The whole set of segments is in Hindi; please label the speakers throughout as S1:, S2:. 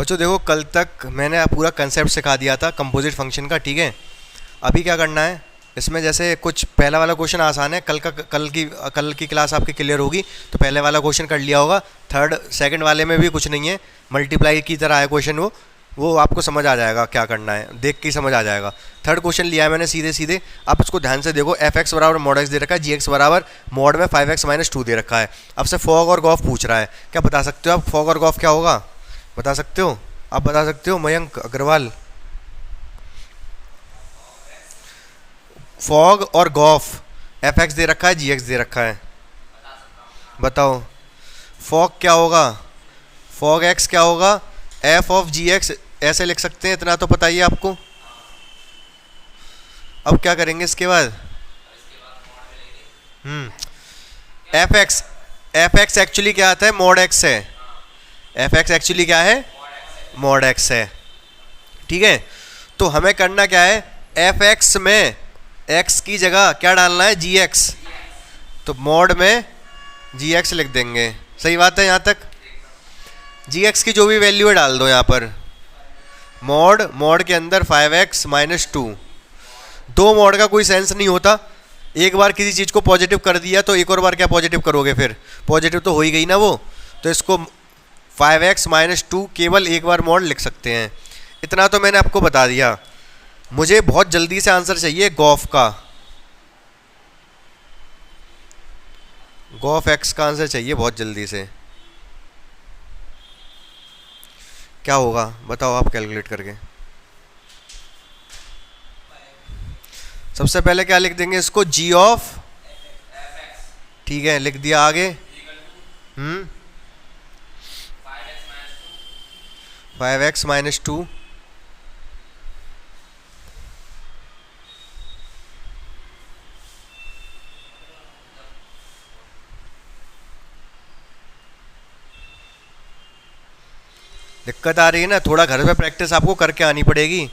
S1: बच्चों देखो, कल तक मैंने पूरा कंसेप्ट सिखा दिया था कंपोजिट फंक्शन का, ठीक है। अभी क्या करना है इसमें, जैसे कुछ पहला वाला क्वेश्चन आसान है, कल की क्लास आपकी क्लियर होगी तो पहले वाला क्वेश्चन कर लिया होगा। सेकंड वाले में भी कुछ नहीं है, मल्टीप्लाई की तरह है क्वेश्चन, वो आपको समझ आ जाएगा क्या करना है, देख के ही समझ आ जाएगा। थर्ड क्वेश्चन लिया है मैंने सीधे सीधे, आप इसको ध्यान से देखो। एफ एक्स बराबर मॉड एक्स दे रखा है, जी एक्स बराबर मॉड में 5x-2 दे रखा है। अब से फॉग और गॉफ पूछ रहा है, क्या बता सकते हो आप फॉग और गॉफ क्या होगा? बता सकते हो? आप बता सकते हो मयंक अग्रवाल? फॉग और गॉफ, एफ एक्स दे रखा है, जी एक्स दे रखा है, बताओ फॉग क्या होगा? फॉग एक्स क्या होगा? एफ ऑफ जी एक्स ऐसे लिख सकते हैं, इतना तो पता ही है आपको। अब क्या करेंगे इसके बाद? एफ एक्स एक्चुअली क्या आता है? मॉड एक्स है। एफ एक्स एक्चुअली क्या है? मॉड एक्स है, ठीक है। तो हमें करना क्या है, एफ एक्स में एक्स की जगह क्या डालना है? जी एक्स। तो मॉड में जी एक्स लिख देंगे, सही बात है यहाँ तक। जी एक्स की जो भी वैल्यू है डाल दो यहाँ पर। मॉड के अंदर 5x-2। दो मॉड का कोई सेंस नहीं होता, एक बार किसी चीज़ को पॉजिटिव कर दिया तो एक और बार क्या पॉजिटिव करोगे, फिर पॉजिटिव तो हो ही गई ना वो। तो इसको 5x-2 केवल एक बार मॉड लिख सकते हैं, इतना तो मैंने आपको बता दिया। मुझे बहुत जल्दी से आंसर चाहिए गॉफ का, गॉफ एक्स का आंसर चाहिए बहुत जल्दी से। क्या होगा बताओ आप कैलकुलेट करके। सबसे पहले क्या लिख देंगे इसको? जी ऑफ, ठीक है लिख दिया, आगे 5x-2। दिक्कत आ रही है ना, थोड़ा घर पे प्रैक्टिस आपको करके आनी पड़ेगी,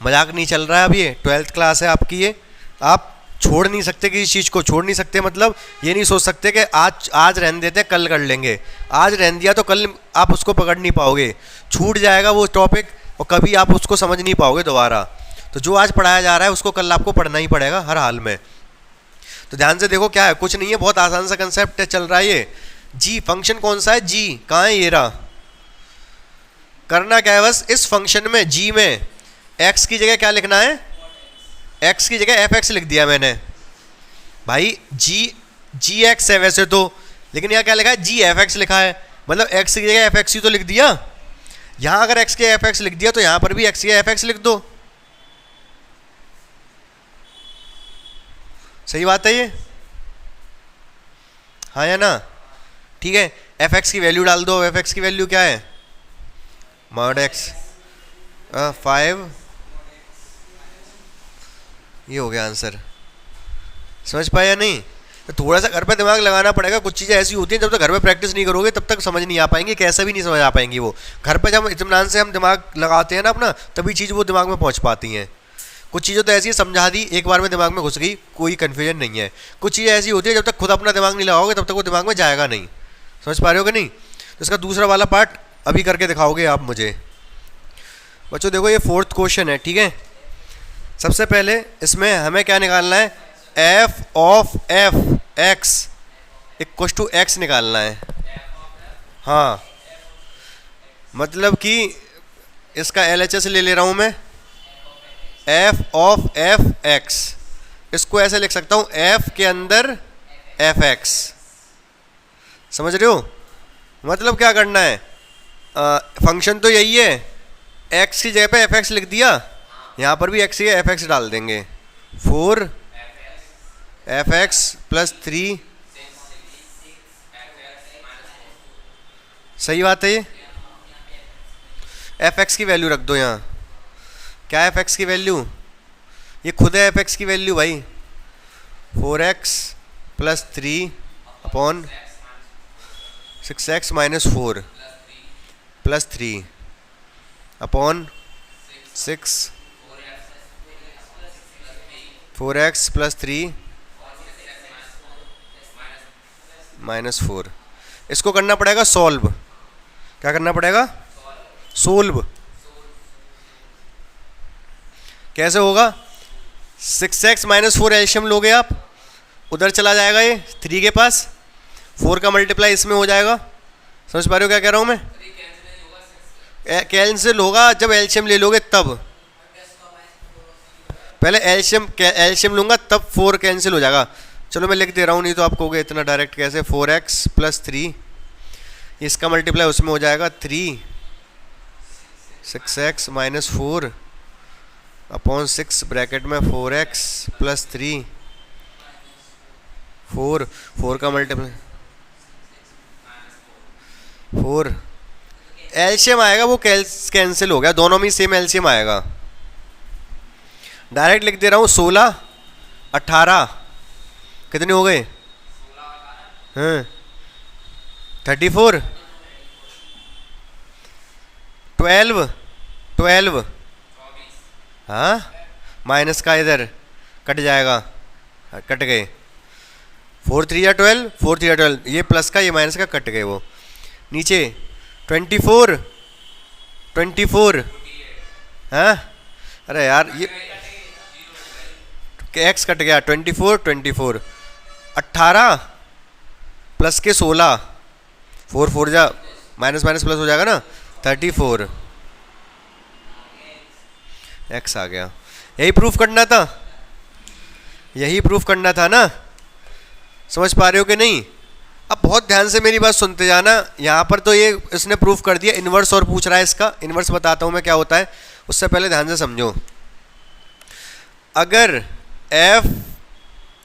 S1: मजाक नहीं चल रहा है। अब ये 12th क्लास है आपकी, ये आप छोड़ नहीं सकते, किसी चीज़ को छोड़ नहीं सकते। मतलब ये नहीं सोच सकते कि आज रहने देते कल कर लेंगे, आज रहने दिया तो कल आप उसको पकड़ नहीं पाओगे, छूट जाएगा वो टॉपिक और कभी आप उसको समझ नहीं पाओगे दोबारा। तो जो आज पढ़ाया जा रहा है उसको कल आपको पढ़ना ही पड़ेगा हर हाल में। तो ध्यान से देखो, क्या है, कुछ नहीं है, बहुत आसान सा कंसेप्ट चल रहा है ये। जी फंक्शन कौन सा है? जी कहाँ है? ये रहा। करना क्या है बस, इस फंक्शन में जी में x की जगह क्या लिखना है? x की जगह एफ एक्स लिख दिया मैंने भाई। जी एक्स है वैसे तो, लेकिन यहाँ क्या लिखा है? जी एफ एक्स लिखा है, मतलब x की जगह एफ एक्स ही तो लिख दिया। यहाँ अगर x के एफ एक्स लिख दिया तो यहाँ पर भी x के एफ एक्स लिख दो, सही बात है ये, हाँ या ना? ठीक है, एफ एक्स की वैल्यू डाल दो। एफ एक्स की वैल्यू क्या है? मॉड एक्स 5, ये हो गया आंसर। समझ पाया नहीं? तो थोड़ा सा घर पे दिमाग लगाना पड़ेगा, कुछ चीज़ें ऐसी होती हैं जब तक घर पे प्रैक्टिस नहीं करोगे तब तक समझ नहीं आ पाएंगी, कैसे भी नहीं समझ आ पाएंगी वो। घर पे जब इत्मीनान से हम दिमाग लगाते हैं ना अपना, तभी चीज़ वो दिमाग में पहुंच पाती हैं। कुछ चीज़ें तो ऐसी समझा दी, एक बार में दिमाग में घुस गई, कोई कन्फ्यूजन नहीं है। कुछ चीज़ें ऐसी होती है जब तक खुद अपना दिमाग नहीं लगाओगे तब तक वो दिमाग में जाएगा नहीं। समझ पा रहे हो कि नहीं? तो इसका दूसरा वाला पार्ट अभी करके दिखाओगे आप मुझे। बच्चों देखो, ये 4th क्वेश्चन है, ठीक है। सबसे पहले इसमें हमें क्या निकालना है? F of f x equal to x निकालना है। हाँ, मतलब कि इसका LHS ले रहा हूँ मैं, एफ ऑफ एफ एक्स। इसको ऐसे लिख सकता हूँ, एफ के अंदर एफ एक्स। समझ रहे हो? मतलब क्या करना है, फंक्शन तो यही है, एक्स की जगह पे एफ एक्स लिख दिया, यहाँ पर भी एक्स की एफ एक्स डाल देंगे। 4 एफ एक्स प्लस 3, सही बात है ये। एफ एक्स की वैल्यू रख दो यहाँ। क्या है एफ एक्स की वैल्यू? ये खुद है एफ एक्स की वैल्यू भाई, 4x plus 3 upon 6x-4 plus 3 upon 6, 4x plus 3 -4। इसको करना पड़ेगा सॉल्व। क्या करना पड़ेगा? सोल्व कैसे होगा? 6x माइनस 4 एल्शियम लोगे आप, उधर चला जाएगा ये 3 के पास, 4 का मल्टीप्लाई इसमें हो जाएगा। समझ पा रहे हो क्या कह रहा हूँ मैं? कैंसिल होगा जब एल्शियम ले लोगे तब, पहले एल्शियम लूंगा तब 4 कैंसिल हो जाएगा। चलो मैं लिख दे रहा हूँ, नहीं तो आप कहोगे इतना डायरेक्ट कैसे। 4x प्लस 3, इसका मल्टीप्लाई उसमें हो जाएगा 3, 6x माइनस 4 अपॉन 6 ब्रैकेट में 4x प्लस 3, 4 का मल्टीप्लाई 4, एलसीएम आएगा वो कैंसिल हो गया, दोनों में सेम एलसीएम आएगा। डायरेक्ट लिख दे रहा हूँ 16 18 कितने हो गए? हाँ 34 12 हाँ माइनस का इधर कट जाएगा, कट गए। 4 3 या 12, 4 3 या 12, ये प्लस का ये माइनस का कट गए वो नीचे। 24 हाँ अरे यार ये एक्स कट गया। 24 18 प्लस के 16, 4 4 जा माइनस माइनस प्लस हो जाएगा ना, 34 एक्स आ गया। यही प्रूफ करना था, यही प्रूफ करना था ना। समझ पा रहे हो कि नहीं? अब बहुत ध्यान से मेरी बात सुनते जाना। यहाँ पर तो ये इसने प्रूफ कर दिया, इन्वर्स और पूछ रहा है इसका। इन्वर्स बताता हूँ मैं क्या होता है, उससे पहले ध्यान से समझो। अगर एफ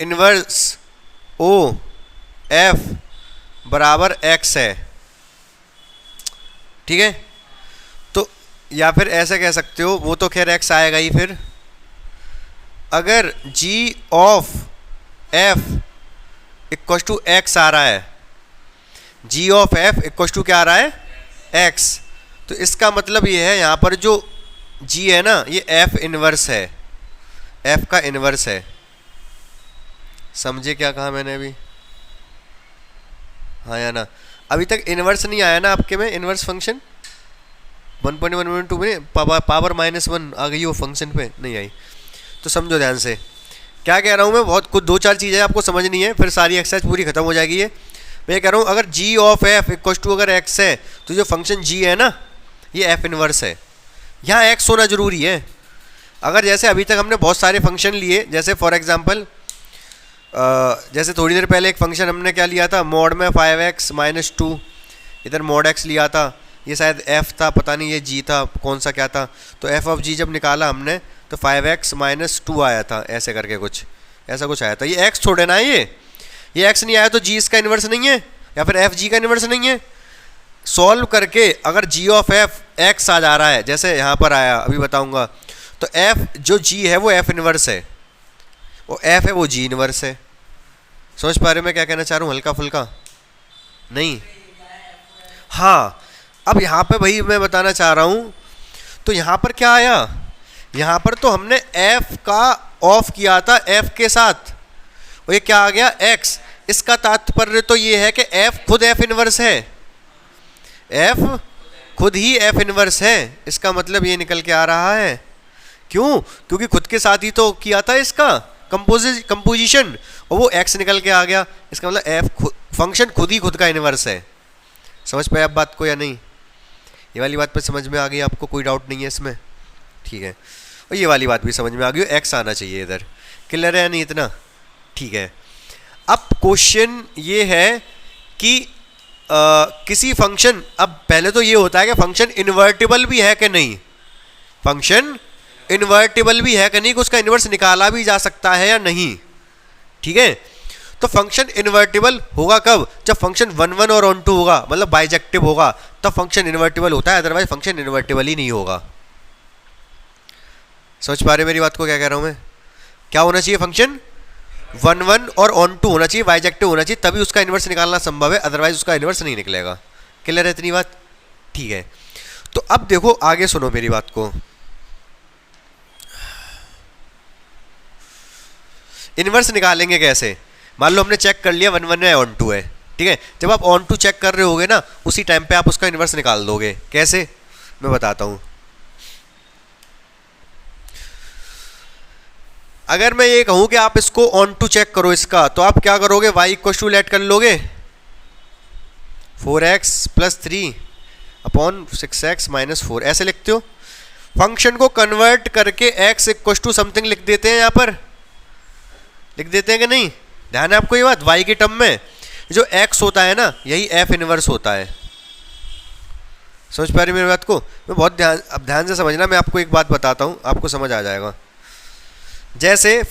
S1: इन्वर्स ओ एफ बराबर एक्स है, ठीक है, तो या फिर ऐसे कह सकते हो, वो तो खैर एक्स आएगा ही। फिर अगर G of F equal to X आ रहा है, G of F equal to क्या आ रहा है? एक्स, तो इसका मतलब ये है यहाँ पर जो जी है ना, ये एफ इनवर्स है, एफ का इनवर्स है। समझे क्या कहा मैंने अभी? हाँ या ना? अभी तक इनवर्स नहीं आया ना आपके में? इनवर्स फंक्शन 1.112 में पावर -1 आ गई वो फंक्शन पे, नहीं आई। तो समझो ध्यान से क्या कह रहा हूँ मैं। बहुत कुछ 2-4 चीज़ें आपको समझनी है, फिर सारी एक्सरसाइज पूरी खत्म हो जाएगी। ये मैं कह रहा हूँ अगर G of F equal to अगर एक्स है, तो जो फंक्शन जी है ना, ये एफ इनवर्स है। यहाँ एक्स होना जरूरी है। अगर जैसे अभी तक हमने बहुत सारे फंक्शन लिए, जैसे फॉर एग्जांपल जैसे थोड़ी देर पहले एक फंक्शन हमने क्या लिया था, मॉड में 5x माइनस 2, इधर मॉड x लिया था, ये शायद f था, पता नहीं ये g था, कौन सा क्या था। तो f ऑफ g जब निकाला हमने तो 5x माइनस 2 आया था, ऐसे करके कुछ ऐसा कुछ आया था। ये x छोड़े ना, ये x नहीं आया तो g इसका इन्वर्स नहीं है, या फिर f g का इन्वर्स नहीं है। सॉल्व करके अगर g ऑफ f x आ जा रहा है, जैसे यहाँ पर आया, अभी बताऊँगा, तो f जो g है वो f इन्वर्स है, वो f है वो g इनवर्स है। समझ पा रहे हो मैं क्या कहना चाह रहा हूँ? हल्का फुल्का नहीं? हाँ, अब यहाँ पे भाई मैं बताना चाह रहा हूँ, तो यहाँ पर क्या आया, यहाँ पर तो हमने f का ऑफ किया था f के साथ, और ये क्या आ गया x। इसका तात्पर्य तो ये है कि f खुद f इनवर्स है, f खुद ही f इनवर्स है। इसका मतलब ये निकल के आ रहा है, क्यों? क्योंकि खुद के साथ ही तो किया था इसका कंपोजिशन, और वो x निकल के आ गया। इसका मतलब f फंक्शन खुद ही खुद का इनवर्स है। समझ पाए आप बात को या नहीं? ये वाली बात पे समझ में आ गई आपको? कोई डाउट नहीं है इसमें? ठीक है, और ये वाली बात भी समझ में आ गई, x आना चाहिए इधर। क्लियर है या नहीं इतना? ठीक है। अब क्वेश्चन ये है कि किसी फंक्शन, अब पहले तो ये होता है कि फंक्शन इन्वर्टिबल भी है कि नहीं, फंक्शन इन्वर्टिबल भी है कि नहीं, उसका इन्वर्स निकाला भी जा सकता है या नहीं। ठीक है, तो फंक्शन इन्वर्टिबल होगा कब? जब फंक्शन 1 1 और ऑन 2 होगा, मतलब बाइजेक्टिव होगा, तब फंक्शन इन्वर्टिबल होता है, अदरवाइज फंक्शन इन्वर्टिबल ही नहीं होगा। समझ पा रहे मेरी बात को क्या कह रहा हूं मैं? क्या होना चाहिए? फंक्शन 1 1 और ऑन 2 होना चाहिए, बाइजेक्टिव होना चाहिए, तभी उसका इन्वर्स निकालना संभव है, अदरवाइज उसका इन्वर्स नहीं निकलेगा। क्लियर है इतनी बात? ठीक है, तो अब देखो आगे सुनो मेरी बात को। इन्वर्स निकालेंगे कैसे? मान लो हमने चेक कर लिया 1 1 है ऑन 2 है, ठीक है। जब आप ऑन 2 चेक कर रहे होगे ना, उसी टाइम पे आप उसका इन्वर्स निकाल दोगे। कैसे? मैं बताता हूँ। अगर मैं ये कहूँ कि आप इसको ऑन टू चेक करो इसका, तो आप क्या करोगे, वाई इक्व टू लेट कर लोगे 4x plus 3 upon 6x minus 4, ऐसे लिखते हो। फंक्शन को कन्वर्ट करके x इक्व टू समथिंग लिख देते हैं, यहाँ पर लिख देते हैं कि नहीं, ध्यान है आपको ये बात। y के टर्म में जो x होता है ना, यही f इनवर्स होता है। समझ पा रही मेरी बात को? मैं बहुत ध्यान से समझना, मैं आपको एक बात बताता हूँ, आपको समझ आ जाएगा। जैसे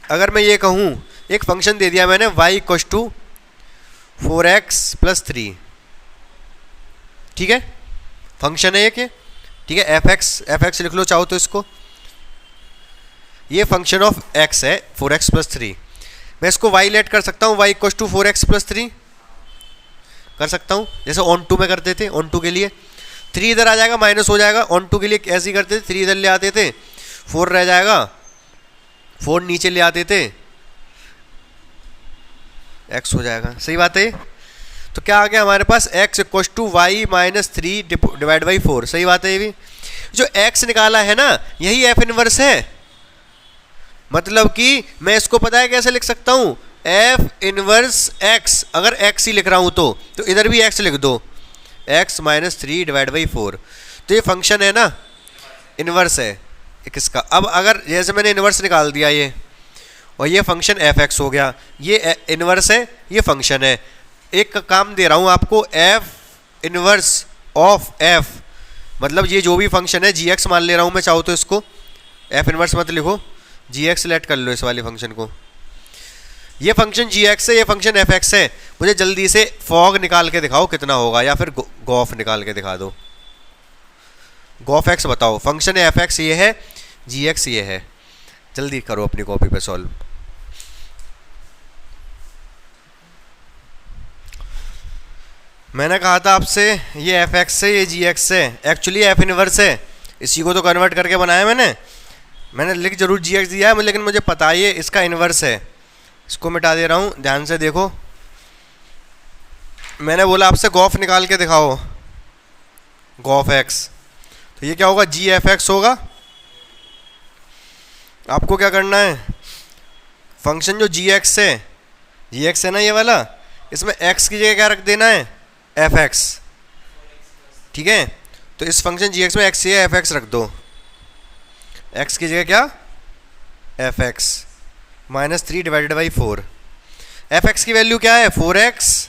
S1: अगर मैं ये कहूँ, एक फंक्शन दे दिया मैंने y equal to 4x plus 3, ठीक है, फंक्शन है ये के, ठीक है, एफ एक्स लिख लो चाहो तो इसको, ये फंक्शन ऑफ x है 4x प्लस 3। मैं इसको y लेट कर सकता हूँ, y equal to 4x plus 3 कर सकता हूँ, जैसे ऑन टू में करते थे। ऑन टू के लिए 3 इधर आ जाएगा, माइनस हो जाएगा। ऑन टू के लिए ऐसे ही करते थे, 3 इधर ले आते थे, 4 रह जाएगा, 4 नीचे ले आते थे, x हो जाएगा। सही बात है। तो क्या आ गया हमारे पास, x equal to y minus 3 divide by 4। सही बात है। ये भी जो x निकाला है ना, यही f इनवर्स है। मतलब कि मैं इसको पता है कैसे लिख सकता हूँ, f इनवर्स x। अगर x ही लिख रहा हूँ तो इधर भी x लिख दो, x माइनस 3 डिवाइड बाई 4। तो ये फंक्शन है ना, इनवर्स है किसका। अब अगर जैसे मैंने इनवर्स निकाल दिया ये, और ये फंक्शन एफ एक्स हो गया, ये इनवर्स है, ये फंक्शन है। एक काम दे रहा हूँ आपको, एफ इनवर्स ऑफ एफ, मतलब ये जो भी फंक्शन है जी एक्स मान ले रहा हूँ मैं, चाहो तो इसको एफ इनवर्स मत लिखो, जी एक्स लेट कर लो इस वाले फंक्शन को। ये फंक्शन जी एक्स है, ये फंक्शन एफ एक्स है। मुझे जल्दी से फॉग निकाल के दिखाओ कितना होगा, या फिर गॉफ निकाल के दिखा दो। गॉफ एक्स बताओ, फंक्शन एफ एक्स ये है, जी एक्स ये है। जल्दी करो अपनी कॉपी पे सॉल्व। मैंने कहा था आपसे ये एफ एक्स है, ये जी एक्स है, एक्चुअली एफ इनवर्स है। इसी को तो कन्वर्ट करके बनाया मैंने लिख जरूर जी एक्स दिया है, लेकिन मुझे पता है ये इसका इनवर्स है। इसको मिटा दे रहा हूँ, ध्यान से देखो। मैंने बोला आपसे गॉफ निकाल के दिखाओ, गॉफ एक्स, तो ये क्या होगा, जी एफ एक्स होगा। आपको क्या करना है, फंक्शन जो जी एक्स है ना ये वाला, इसमें x की जगह क्या रख देना है, एफ एक्स, ठीक है। तो इस फंक्शन जी एक्स में x है, एफ एक्स रख दो, x की जगह क्या, F x minus 3 divided by 4। F x की वैल्यू क्या है, 4x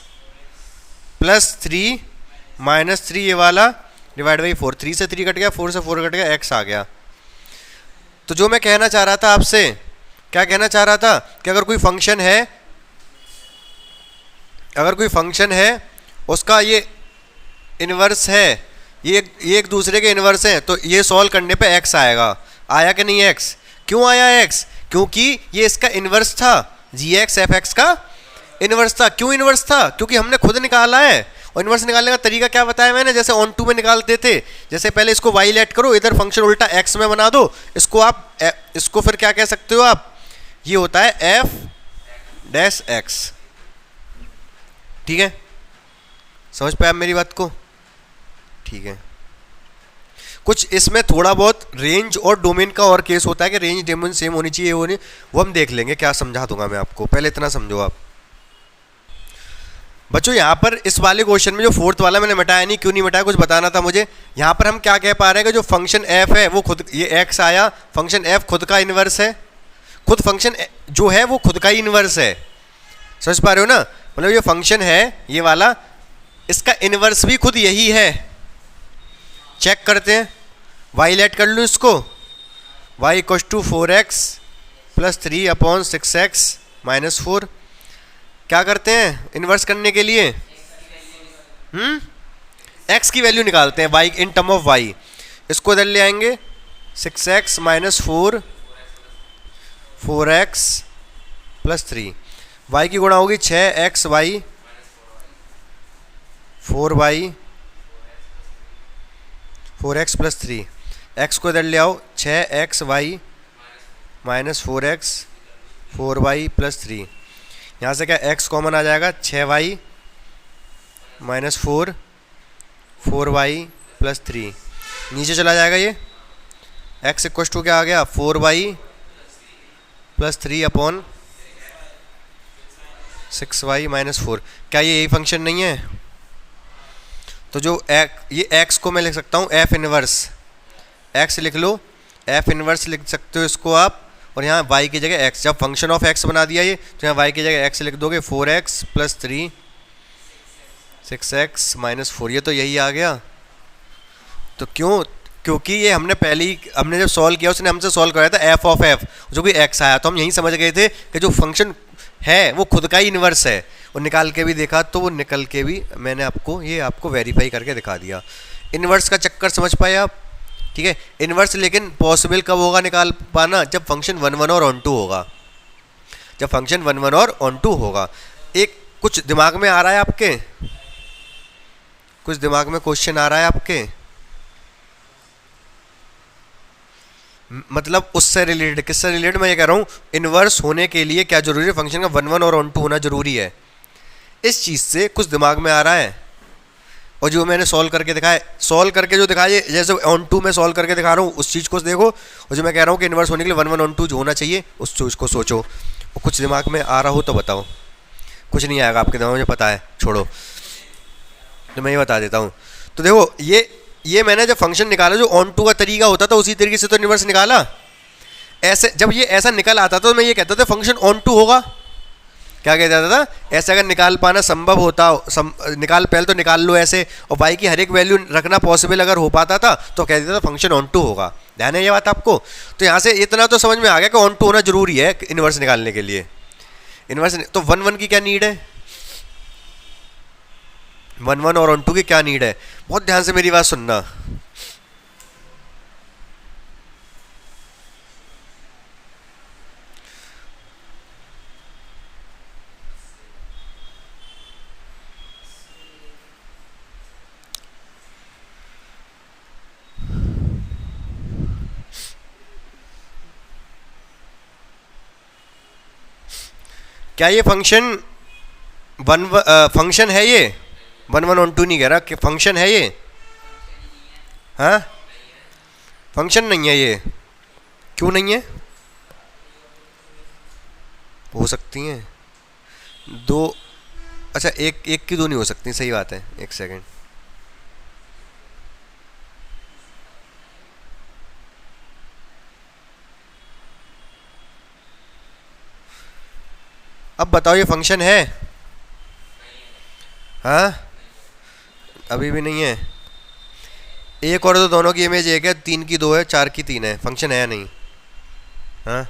S1: प्लस 3 माइनस 3 ये वाला डिवाइड बाई 4। 3 से 3 कट गया, 4 से 4 कट गया, x आ गया। तो जो मैं कहना चाह रहा था आपसे, क्या कहना चाह रहा था कि अगर कोई फंक्शन है, उसका ये इनवर्स है, ये एक दूसरे के इनवर्स हैं, तो ये सॉल्व करने पे x आएगा। आया कि नहीं x? क्यों आया x? क्योंकि ये इसका इनवर्स था, जी एक्स एफ एक्स का इनवर्स था। क्यों इनवर्स था? क्योंकि हमने खुद निकाला है। और इनवर्स निकालने का तरीका क्या बताया मैंने, जैसे ऑन टू में निकालते थे। जैसे पहले इसको y लेट करो, इधर फंक्शन उल्टा x में बना दो, इसको फिर क्या कह सकते हो आप, ये होता है f डैश x। ठीक है, समझ पाए आप मेरी बात को? ठीक है। कुछ इसमें थोड़ा बहुत रेंज और डोमेन का और केस होता है कि रेंज डोमेन सेम होनी चाहिए, वो हम देख लेंगे, क्या समझा दूंगा मैं आपको। पहले इतना समझो आप बच्चों। यहाँ पर इस वाले क्वेश्चन में जो फोर्थ वाला मैंने मिटाया नहीं, क्यों नहीं मिटाया, कुछ बताना था मुझे। यहाँ पर हम क्या कह पा रहे हैं कि जो फंक्शन f है वो खुद, ये x आया, फंक्शन f खुद का इनवर्स है, खुद फंक्शन जो है वो खुद का ही इनवर्स है। समझ पा रहे हो ना? मतलब ये फंक्शन है ये वाला, इसका इनवर्स भी खुद यही है। चेक करते हैं, y लेट कर लूँ इसको, y equal to 4x plus 3 upon 6x minus 4। क्या करते हैं इनवर्स करने के लिए, x की वैल्यू निकालते हैं, y in term of y। इसको इधर ले आएंगे, 6x minus 4 4x plus 3, y की गुणा होगी 6xy 4y 4x plus 3। x को इधर ले आओ, 6xy minus 4x 4y plus 3। यहाँ से क्या x कॉमन आ जाएगा, 6y माइनस 4 4y प्लस 3। नीचे चला जाएगा ये, x इक्व टू क्या आ गया 4y plus 3 upon 6y minus 4। क्या ये यही फंक्शन नहीं है? तो जो ये x को मैं लिख सकता हूँ f इनवर्स, x लिख लो, f इनवर्स लिख सकते हो इसको आप, और यहाँ y की जगह x, जब फंक्शन ऑफ x बना दिया ये तो यहाँ y की जगह x लिख दोगे, 4x प्लस 3 6x माइनस 4, ये तो यही आ गया। तो क्यों? क्योंकि ये हमने जब सॉल्व किया उसने हमसे सॉल्व कराया था f ऑफ f, जो कि x आया, तो हम यही समझ गए थे कि जो फंक्शन है वो खुद का ही इन्वर्स है, और निकाल के भी देखा तो वो निकल के भी मैंने आपको वेरीफाई करके दिखा दिया। इन्वर्स का चक्कर समझ पाए आप? ठीक है, इन्वर्स लेकिन पॉसिबल कब होगा निकाल पाना? जब फंक्शन 1 1 और ऑन टू होगा, जब फंक्शन 1 1 और ऑन टू होगा। एक कुछ दिमाग में आ रहा है आपके? कुछ दिमाग में क्वेश्चन आ रहा है आपके? मतलब उससे रिलेटेड, किससे रिलेटेड मैं ये कह रहा हूँ, इन्वर्स होने के लिए क्या जरूरी है? फंक्शन का 1 1 और ऑन टू होना जरूरी है। इस चीज़ से कुछ दिमाग में आ रहा है, और जो मैंने सॉल्व करके दिखाया, सॉल्व करके जो दिखाया, जैसे ऑन टू में सॉल्व करके दिखा रहा हूँ उस चीज़ को देखो, और जो मैं कह रहा हूँ कि इन्वर्स होने के लिए 1 1 ऑन टू जो होना चाहिए उस चीज़ को सोचो। और कुछ दिमाग में आ रहा हो तो बताओ। कुछ नहीं आएगा आपके दिमाग में, मुझे पता है, छोड़ो, तो मैं ये बता देता हूँ। तो देखो ये मैंने जब फंक्शन निकाला, जो ऑन टू का तरीका होता था उसी तरीके से तो इन्वर्स निकाला। ऐसे जब ये ऐसा निकल आता था तो मैं ये कहता था फंक्शन ऑन टू होगा। क्या कह जाता था? ऐसे अगर निकाल पाना संभव होता, निकाल पहले तो निकाल लो ऐसे, और y की हर एक वैल्यू रखना पॉसिबल अगर हो पाता था तो कह देता था फंक्शन ऑन टू होगा। ध्यान है ये बात आपको? तो यहाँ से इतना तो समझ में आ गया कि ऑन टू होना जरूरी है इन्वर्स निकालने के लिए। इन्वर्स तो 1 1 की क्या नीड है? 1 1 और ऑन टू की क्या नीड है? बहुत ध्यान से मेरी बात सुनना। क्या ये फंक्शन फंक्शन है? ये 1 1 ऑन टू नहीं कह रहा कि फंक्शन है ये। हाँ, फंक्शन नहीं है ये। क्यों नहीं है? हो सकती हैं दो, अच्छा एक की दो नहीं हो सकती, सही बात है। एक सेकंड, अब बताओ ये फंक्शन है? हाँ, अभी भी नहीं है। एक और दो दोनों की इमेज एक है, 3 की 2 है, 4 की 3 है, फंक्शन है नहीं? हाँ,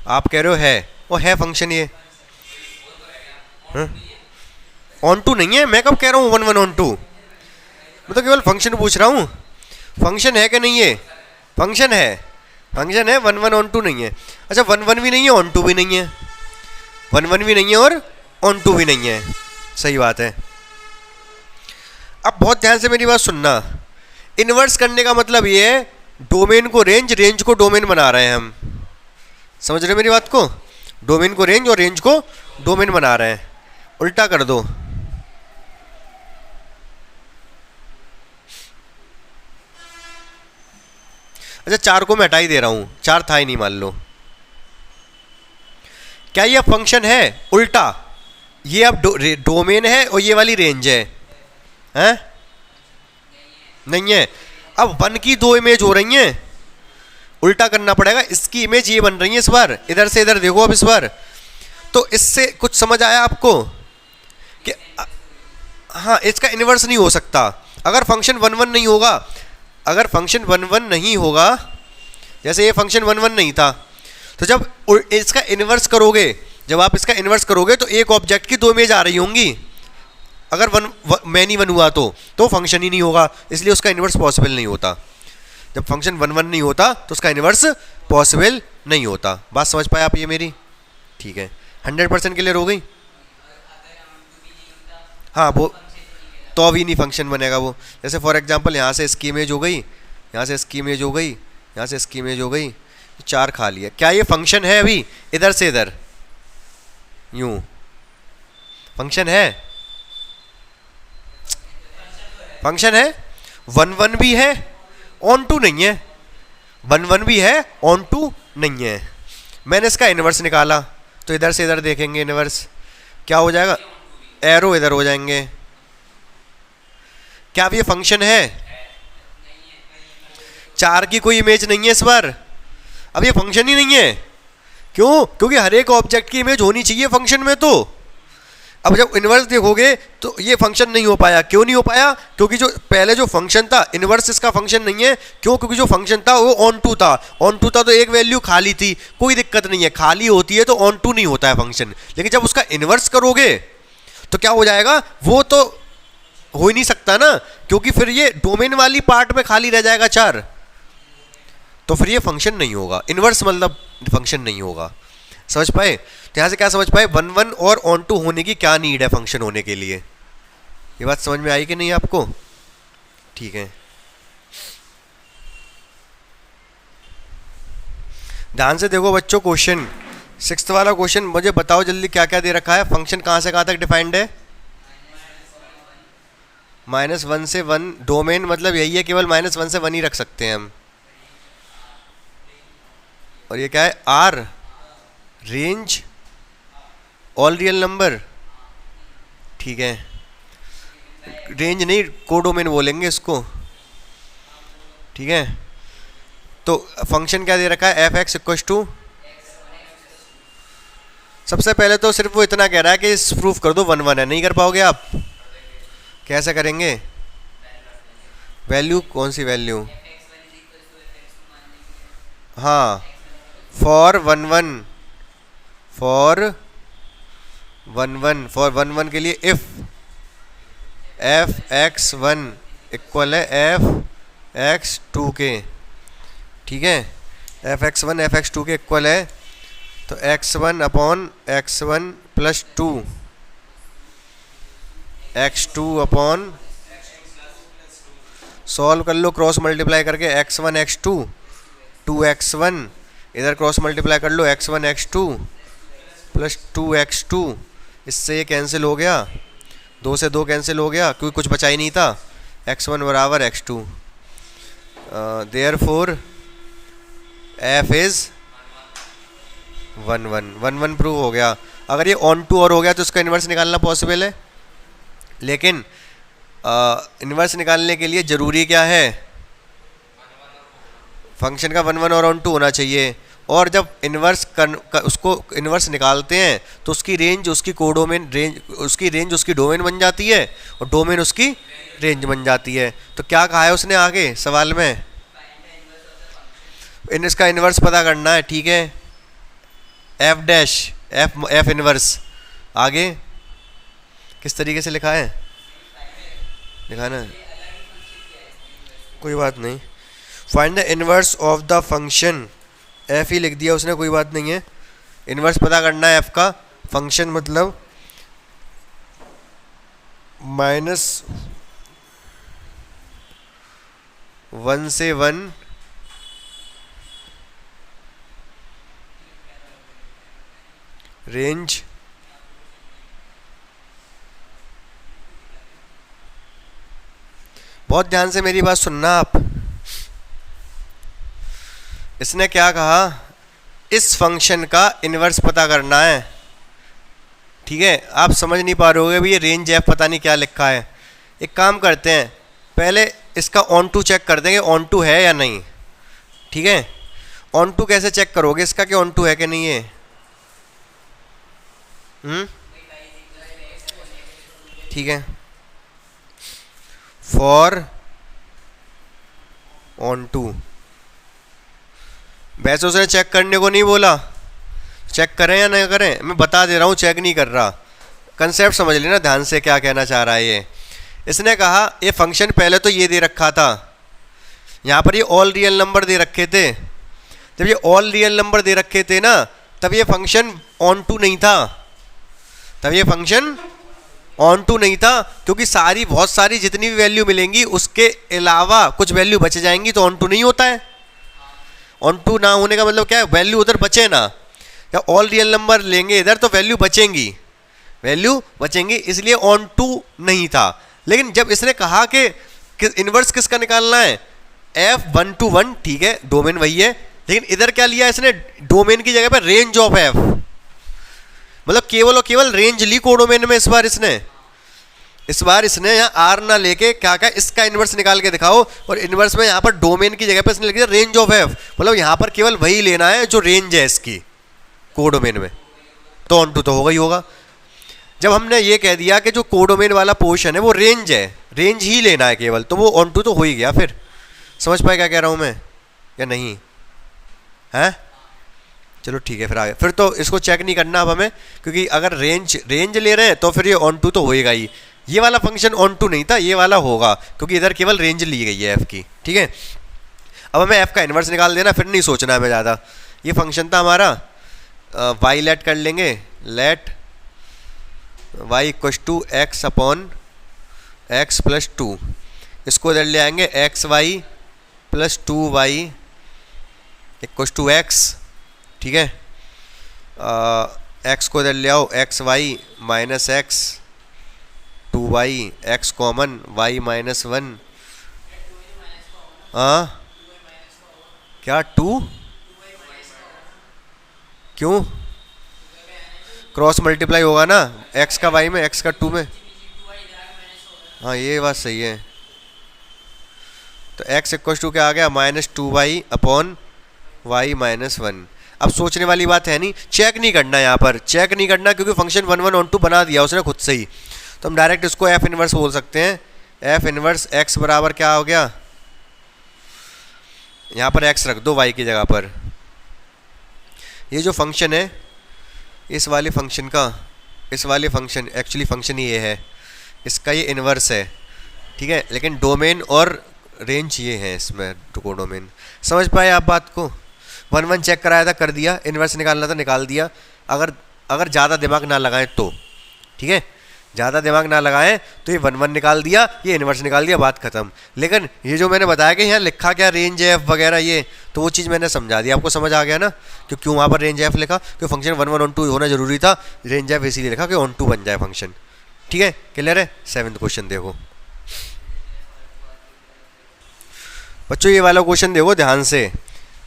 S1: आप कह रहे हो है, वो है फंक्शन ये। ऑन टू नहीं है, मैं कब कह रहा हूँ 1 1 ऑन टू? मैं तो केवल फंक्शन पूछ रहा हूँ, फंक्शन है कि नहीं है? फंक्शन है, फंक्शन है, 1 1 ऑन टू नहीं है। अच्छा 1 1 भी नहीं है, ऑन टू भी नहीं है, 1 1 भी नहीं है और ऑन टू भी नहीं है, सही बात है। अब बहुत ध्यान से मेरी बात सुनना, इन्वर्स करने का मतलब ये है डोमेन को रेंज, रेंज को डोमेन बना रहे हैं हम। समझ रहे हो मेरी बात को? डोमेन को रेंज और रेंज को डोमेन बना रहे हैं। उल्टा कर दो, अच्छा 4 को मैं हटा ही दे रहा हूं, 4 था ही नहीं मान लो। क्या ये फंक्शन है? उल्टा, ये अब डोमेन है और ये वाली रेंज है, हैं? नहीं है। अब 1 की 2 इमेज हो रही हैं, उल्टा करना पड़ेगा। इसकी इमेज ये बन रही है इस बार, इधर से इधर देखो अब इस बार। तो इससे कुछ समझ आया आपको कि हाँ, इसका इन्वर्स नहीं हो सकता अगर फंक्शन 1 1 नहीं होगा। अगर फंक्शन 1 1 नहीं होगा, जैसे ये फंक्शन 1 1 नहीं था, तो जब इसका इन्वर्स करोगे, जब आप इसका इन्वर्स करोगे तो एक ऑब्जेक्ट की 2 इमेज आ रही होंगी। अगर मैनी 1 हुआ तो फंक्शन ही नहीं होगा, इसलिए उसका इन्वर्स पॉसिबल नहीं होता। जब फंक्शन 1 1 नहीं होता तो उसका इन्वर्स पॉसिबल नहीं होता। बात समझ पाए आप ये मेरी? ठीक है, 100% क्लियर हो गई? हाँ, वो तो अभी नहीं फंक्शन बनेगा वो। जैसे फॉर एग्जांपल यहाँ से इसकी इमेज हो गई, यहाँ से इसकी इमेज हो गई, यहाँ से इसकी इमेज हो गई, 4 खा लिया। क्या ये फंक्शन है? अभी इधर से इधर यूं फंक्शन है? फंक्शन है, 1 1 भी है, ऑन टू नहीं है, 1 1 भी है, ऑन टू नहीं है। मैंने इसका इनवर्स निकाला तो इधर से इधर देखेंगे इनवर्स क्या हो जाएगा, एरो इधर हो जाएंगे। क्या अब ये फंक्शन है? 4 की कोई इमेज नहीं है इस बार, अब ये फंक्शन ही नहीं है। क्यों? क्योंकि हर एक ऑब्जेक्ट की इमेज होनी चाहिए फंक्शन में। तो अब जब इनवर्स देखोगे तो ये फंक्शन नहीं हो पाया। क्यों नहीं हो पाया? क्योंकि जो पहले जो फंक्शन था, इनवर्स इसका फंक्शन नहीं है। क्यों? क्योंकि जो फंक्शन था वो ऑन टू था। ऑन टू था तो एक वैल्यू खाली थी, कोई दिक्कत नहीं है, खाली होती है तो ऑन टू नहीं होता है फंक्शन। लेकिन जब उसका इनवर्स करोगे तो क्या हो जाएगा, वो तो हो ही नहीं सकता ना, क्योंकि फिर ये डोमेन वाली पार्ट में खाली रह जाएगा 4, तो फिर ये फंक्शन नहीं होगा। इनवर्स मतलब फंक्शन नहीं होगा। समझ पाए? तो यहाँ से क्या समझ पाए, 1 1 और ऑन टू होने की क्या नीड है फंक्शन होने के लिए। ये बात समझ में आई कि नहीं आपको? ठीक है, ध्यान से देखो बच्चों। क्वेश्चन 6th वाला क्वेश्चन, मुझे बताओ जल्दी क्या क्या दे रखा है। फंक्शन कहाँ से कहाँ तक डिफाइंड है? -1 से 1। डोमेन मतलब यही है, केवल -1 से 1 ही रख सकते हैं हम। और ये क्या है? R, range, all real number. ठीक है, रेंज नहीं, कोडोमेन बोलेंगे इसको। ठीक है, तो फंक्शन क्या दे रखा है? एफ एक्स इक्वल टू, सबसे पहले तो सिर्फ वो इतना कह रहा है कि इस प्रूफ कर दो 1 1 है। नहीं कर पाओगे आप? कैसे करेंगे? वैल्यू, कौन सी वैल्यू? हाँ, फॉर 1 1, फॉर 1 1 के लिए इफ एफ एक्स 1 इक्वल है एफ एक्स 2 के। ठीक है, एफ एक्स 1 एफ एक्स 2 के इक्वल है, तो x1 upon x1 plus 2, x2 upon, solve कर लो क्रॉस मल्टीप्लाई करके, x1 x2, 2x1 इधर क्रॉस मल्टीप्लाई कर लो, x1 x2 प्लस 2x2। इससे ये कैंसिल हो गया, 2 से 2 कैंसिल हो गया क्योंकि कुछ बचा ही नहीं था। x1 बराबर x2, therefore f is 1 1। 1 1 prove हो गया। अगर ये ऑन टू और हो गया तो उसका इन्वर्स निकालना पॉसिबल है, लेकिन इन्वर्स निकालने के लिए ज़रूरी क्या है? फंक्शन का 1 1 और ऑन टू होना चाहिए। और जब इन्वर्स उसको इन्वर्स निकालते हैं तो उसकी रेंज उसकी कोडोमेन रेंज, उसकी रेंज उसकी डोमेन बन जाती है और डोमेन उसकी रेंज बन जाती है। तो क्या कहा है उसने आगे सवाल में? इसका इन्वर्स पता करना है। ठीक है, एफ डैश एफ इनवर्स। आगे किस तरीके से लिखा है? लिखा ना, कोई बात नहीं। Find the inverse of the function, F ही लिख दिया उसने, कोई बात नहीं है। इनवर्स पता करना है एफ का। फंक्शन मतलब -1 से 1 रेंज बहुत ध्यान से मेरी बात सुनना आप। इसने क्या कहा? इस फंक्शन का इन्वर्स पता करना है। ठीक है, आप समझ नहीं पा रहे होगे भी ये रेंज एफ पता नहीं क्या लिखा है। एक काम करते हैं, पहले इसका ऑन टू चेक कर देंगे, ऑन टू है या नहीं। ठीक है, ऑन टू कैसे चेक करोगे इसका कि ऑन टू है कि नहीं है? ठीक है, फॉर ऑन टू, वैसे उसने चेक करने को नहीं बोला, चेक करें या नहीं करें मैं बता दे रहा हूँ, चेक नहीं कर रहा। कंसेप्ट समझ लेना ध्यान से क्या कहना चाह रहा है ये। इसने कहा ये फंक्शन पहले तो ये दे रखा था, यहाँ पर ये ऑल रियल नंबर दे रखे थे। जब ये ऑल रियल नंबर दे रखे थे ना, तब ये फंक्शन ऑन टू नहीं था, तब ये फंक्शन ऑन टू नहीं था, क्योंकि सारी बहुत सारी जितनी भी वैल्यू मिलेंगी उसके अलावा कुछ वैल्यू बच जाएंगी, तो ऑन टू नहीं होता है। ऑन टू ना होने का मतलब क्या है? वैल्यू उधर बचे ना, या ऑल रियल नंबर लेंगे इधर तो वैल्यू बचेंगी, वैल्यू बचेंगी, इसलिए ऑन टू नहीं था। लेकिन जब इसने कहा कि इनवर्स किसका निकालना है, F1 to 1, ठीक है डोमेन वही है, लेकिन इधर क्या लिया इसने, डोमेन की जगह पर रेंज ऑफ F, मतलब केवल और केवल रेंज ली कोडोमेन में इस बार इसने यहाँ आर ना लेके क्या क्या इसका इन्वर्स निकाल के दिखाओ, और इन्वर्स में यहाँ पर डोमेन की जगह पर इसने लिख दिया रेंज ऑफ F, मतलब यहाँ पर केवल वही लेना है जो रेंज है इसकी कोडोमेन में, तो ऑन टू तो होगा ही होगा। जब हमने ये कह दिया कि जो कोडोमेन वाला पोर्शन है वो रेंज है, रेंज ही लेना है केवल, तो वो ऑन टू तो हो ही गया। फिर समझ पाए क्या कह रहा हूँ मैं या नहीं है? चलो ठीक है, फिर आगे फिर तो इसको चेक नहीं करना अब हमें, क्योंकि अगर रेंज ले रहे हैं तो फिर ये ऑन टू तो होएगा ही। ये वाला फंक्शन ऑन टू नहीं था, ये वाला होगा, क्योंकि इधर केवल रेंज ली गई है एफ की, ठीक है। अब हमें एफ का इन्वर्स निकाल देना, फिर नहीं सोचना हमें ज़्यादा। ये फंक्शन था हमारा, वाई लेट कर लेंगे, let y equals to x upon x plus two, इसको इधर ले आएंगे x y plus two y equals to x, ठीक है। एक्स को इधर ले आओ, x y minus x two y, x common y minus one, क्या टू, क्यों क्रॉस मल्टीप्लाई होगा ना, एक्स का वाई में एक्स का टू में, हाँ ये बात सही है। तो एक्स इक्वल टू क्या आ गया, minus two y upon y minus one. अब सोचने वाली बात है नहीं, चेक नहीं करना, यहाँ पर चेक नहीं करना क्योंकि फंक्शन 1 1 ऑन टू बना दिया उसने खुद से ही, तो हम डायरेक्ट इसको एफ इनवर्स बोल सकते हैं। एफ इनवर्स एक्स बराबर क्या हो गया, यहाँ पर एक्स रख दो वाई की जगह पर। ये जो फंक्शन है इस वाले फंक्शन का, इस वाले फंक्शन एक्चुअली फंक्शन ये है, इसका ये इन्वर्स है, ठीक है, लेकिन डोमेन और रेंज ये है इसमें, कोडोमेन। समझ पाए आप बात को? 1 1 चेक कराया था, कर दिया, इन्वर्स निकालना था निकाल दिया। अगर ज़्यादा दिमाग ना लगाएं तो, ठीक है, ज़्यादा दिमाग ना लगाएं तो ये 1 1 निकाल दिया, ये इन्वर्स निकाल दिया, बात खत्म। लेकिन ये जो मैंने बताया कि यहाँ लिखा क्या रेंज एफ वगैरह ये, तो वो चीज़ मैंने समझा दी, आपको समझ आ गया ना कि क्यों वहाँ पर रेंज एफ लिखा, क्योंकि फंक्शन 1 1 ऑन टू होना जरूरी था, रेंज एफ इसीलिए लिखा कि ऑन टू बन जाए फंक्शन, ठीक है। क्लियर है? 7th क्वेश्चन देखो बच्चों, ये वाला क्वेश्चन देखो ध्यान से।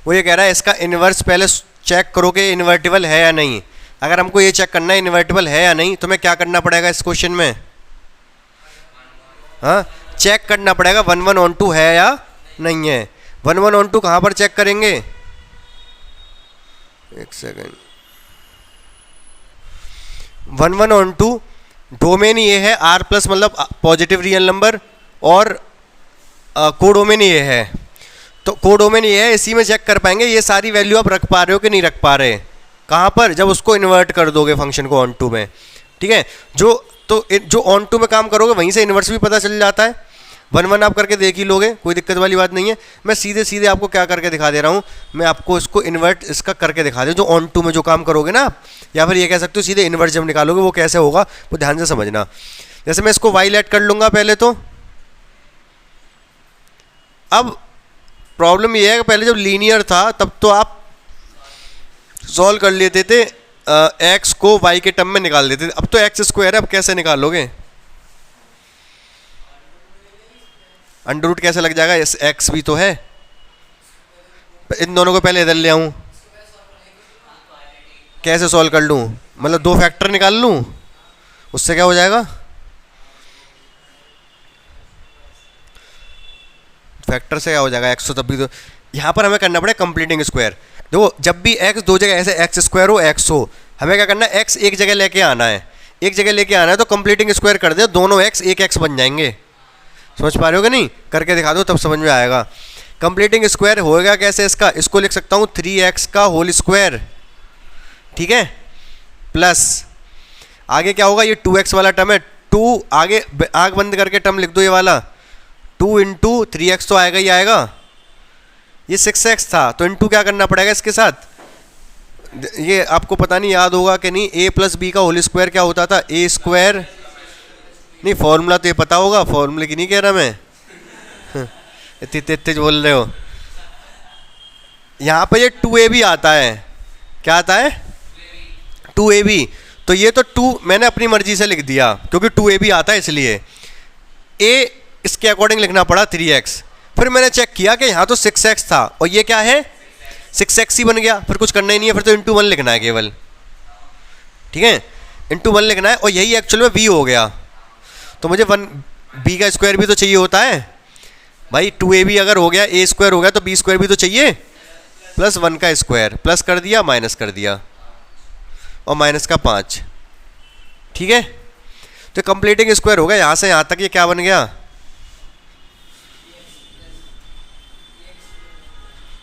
S1: वो ये कह रहा है इसका इन्वर्स पहले चेक करो कि इन्वर्टिबल है या नहीं। अगर हमको ये चेक करना है इन्वर्टिबल है या नहीं, तो हमें क्या करना पड़ेगा इस क्वेश्चन में, हाँ चेक करना पड़ेगा 1 1 ऑन टू है या नहीं है। 1 1 ऑन टू कहाँ पर चेक करेंगे, एक सेकेंड, 1 1 ऑन टू डोमेन ये है आर प्लस, मतलब पॉजिटिव रियल नंबर, और कोडोमेन ये है, तो कोडोमेन ये है, इसी में चेक कर पाएंगे ये सारी वैल्यू आप रख पा रहे हो कि नहीं रख पा रहे। कहाँ पर, जब उसको इन्वर्ट कर दोगे फंक्शन को ऑन टू में, ठीक है। जो ऑन टू में काम करोगे वहीं से इन्वर्स भी पता चल जाता है। 1 1 आप करके देख ही लोगे, कोई दिक्कत वाली बात नहीं है। मैं सीधे सीधे आपको क्या करके दिखा दे रहा हूँ, मैं आपको इसको इन्वर्ट इसका करके दिखा दे, जो ऑन टू में जो काम करोगे ना, या फिर ये कह सकते हो सीधे इन्वर्स जब निकालोगे वो कैसे होगा, वो ध्यान से समझना। जैसे मैं इसको वाई लेट कर लूँगा पहले, तो अब प्रॉब्लम ये है कि पहले जब लीनियर था तब तो आप सॉल्व कर लेते थे, एक्स को वाई के टर्म में निकाल देते थे। अब तो एक्स स्क्वायर है, अब कैसे निकालोगे, अंडर रूट कैसे लग जाएगा, एक्स भी तो है। इन दोनों को पहले इधर ले आऊं, कैसे सॉल्व कर लूं, मतलब 2 फैक्टर निकाल लूं, उससे क्या हो जाएगा, फैक्टर से क्या हो जाएगा, एक्स तो तब भी तो। यहाँ पर हमें करना पड़ेगा कंप्लीटिंग स्क्वायर। देखो जब भी एक्स दो जगह ऐसे एक्स स्क्वायर हो एक्स हो, हमें क्या करना है, एक्स एक जगह लेके आना है, एक जगह लेके आना है, तो कंप्लीटिंग स्क्वायर कर दे, दोनों एक्स एक एक्स बन जाएंगे। समझ पा रहे हो कि नहीं, करके दिखा दो तब समझ में आएगा। कंप्लीटिंग स्क्वायर होएगा कैसे इसका, इसको लिख सकता हूँ 3x का होल स्क्वायर, ठीक है, प्लस आगे क्या होगा, ये 2x वाला टर्म है, 2 आगे आग बंद करके टर्म लिख दो, ये वाला 2 इंटू 3x तो आएगा ही आएगा, ये 6x था तो इंटू क्या करना पड़ेगा इसके साथ, ये आपको पता नहीं याद होगा कि नहीं, a प्लस बी का होल स्क्वायर क्या होता था, a स्क्वायर, नहीं फॉर्मूला तो ये पता होगा, फॉर्मूले की नहीं कह रहा मैं, इतने तेज बोल रहे हो। यहाँ पर ये 2ab आता है, क्या आता है 2ab, तो ये तो 2 मैंने अपनी मर्जी से लिख दिया क्योंकि 2ab आता है इसलिए। a इसके अकॉर्डिंग लिखना पड़ा 3x। फिर मैंने चेक किया कि यहाँ तो 6x था और ये क्या है 6x ही बन गया, फिर कुछ करना ही नहीं है, फिर तो इंटू 1 लिखना है केवल, ठीक है, इंटू 1 लिखना है और यही एक्चुअल में b हो गया। तो मुझे 1b का स्क्वायर भी तो चाहिए होता है भाई, 2ab अगर हो गया a स्क्वायर हो गया तो b स्क्वायर भी तो चाहिए, प्लस 1 का स्क्वायर, प्लस कर दिया माइनस कर दिया और माइनस का 5, ठीक है। तो कंप्लीटिंग स्क्वायर हो गया यहाँ से यहाँ तक, ये क्या बन गया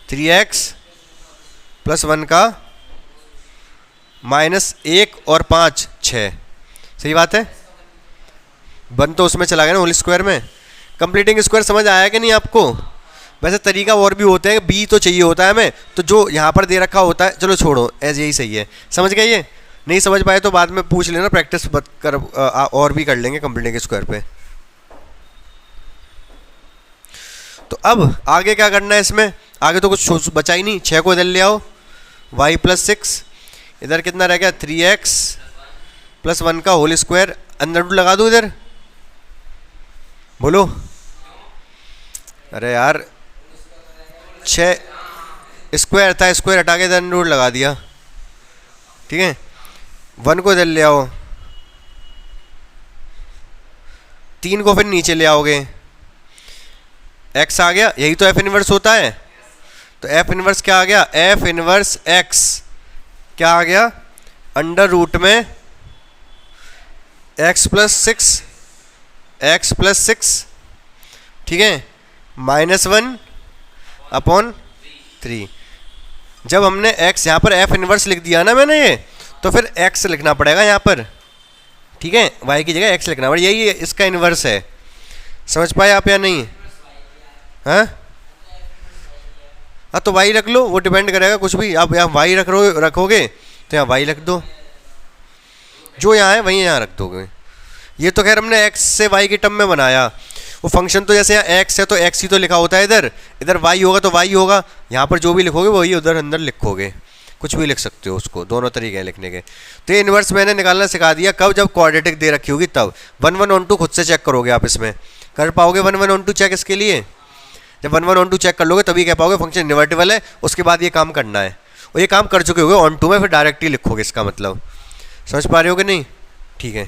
S1: 3x प्लस 1 का माइनस 1 और 5 6, सही बात है, 1 तो उसमें चला गया ना होल स्क्वायर में। कंप्लीटिंग स्क्वायर समझ आया कि नहीं आपको? वैसे तरीका और भी होते हैं, b तो चाहिए होता है हमें, तो जो यहाँ पर दे रखा होता है, चलो छोड़ो एज यही सही है, समझ गए? ये नहीं समझ पाए तो बाद में पूछ लेना, प्रैक्टिस कर और भी कर लेंगे कंप्लीटिंग स्क्वायर पे। तो अब आगे क्या करना है इसमें, आगे तो कुछ बचा ही नहीं, 6 को इधर ले आओ, y प्लस 6, इधर कितना रह गया 3x प्लस 1 का होल स्क्वायर, अंदर रूट लगा दूँ इधर, बोलो, अरे यार 6 स्क्वायर था, स्क्वायर हटा के इधर अंदर रूट लगा दिया, ठीक है। 1 को इधर ले आओ, 3 को फिर नीचे ले आओगे, x आ गया, यही तो f इनवर्स होता है, तो f इनवर्स क्या आ गया, f इनवर्स x क्या आ गया अंडर रूट में x प्लस 6, ठीक है, -1 अपॉन 3। जब हमने x यहाँ पर f इनवर्स लिख दिया ना मैंने ये, तो फिर x लिखना पड़ेगा यहाँ पर, ठीक है, y की जगह x लिखना पड़ेगा, यही इसका इनवर्स है। समझ पाए आप या नहीं? हाँ हाँ, तो y रख लो, वो डिपेंड करेगा कुछ भी, आप यहाँ y रखोगे तो यहाँ y रख दो, जो यहाँ है वहीं यहाँ रख दोगे। ये तो खैर हमने x से y की टर्म में बनाया, वो फंक्शन तो जैसे यहाँ x है तो x ही तो लिखा होता है, इधर इधर y होगा तो y होगा, यहाँ पर जो भी लिखोगे वही उधर अंदर लिखोगे, कुछ भी लिख सकते हो उसको, दोनों तरीके हैं लिखने के। तो ये इन्वर्स मैंने निकालना सिखा दिया, कब? जब क्वाड्रेटिक दे रखी होगी तब। 1 1 1 2 खुद से चेक करोगे आप, इसमें कर पाओगे 1 1 1 2 चेक? इसके लिए जब 1 1 1 2 चेक कर लोगे तभी कह पाओगे फंक्शन इन्वर्टिबल है, उसके बाद ये काम करना है, और ये काम कर चुके होगे ऑन टू में, फिर डायरेक्टली लिखोगे इसका मतलब। समझ पा रहे हो कि नहीं? ठीक है।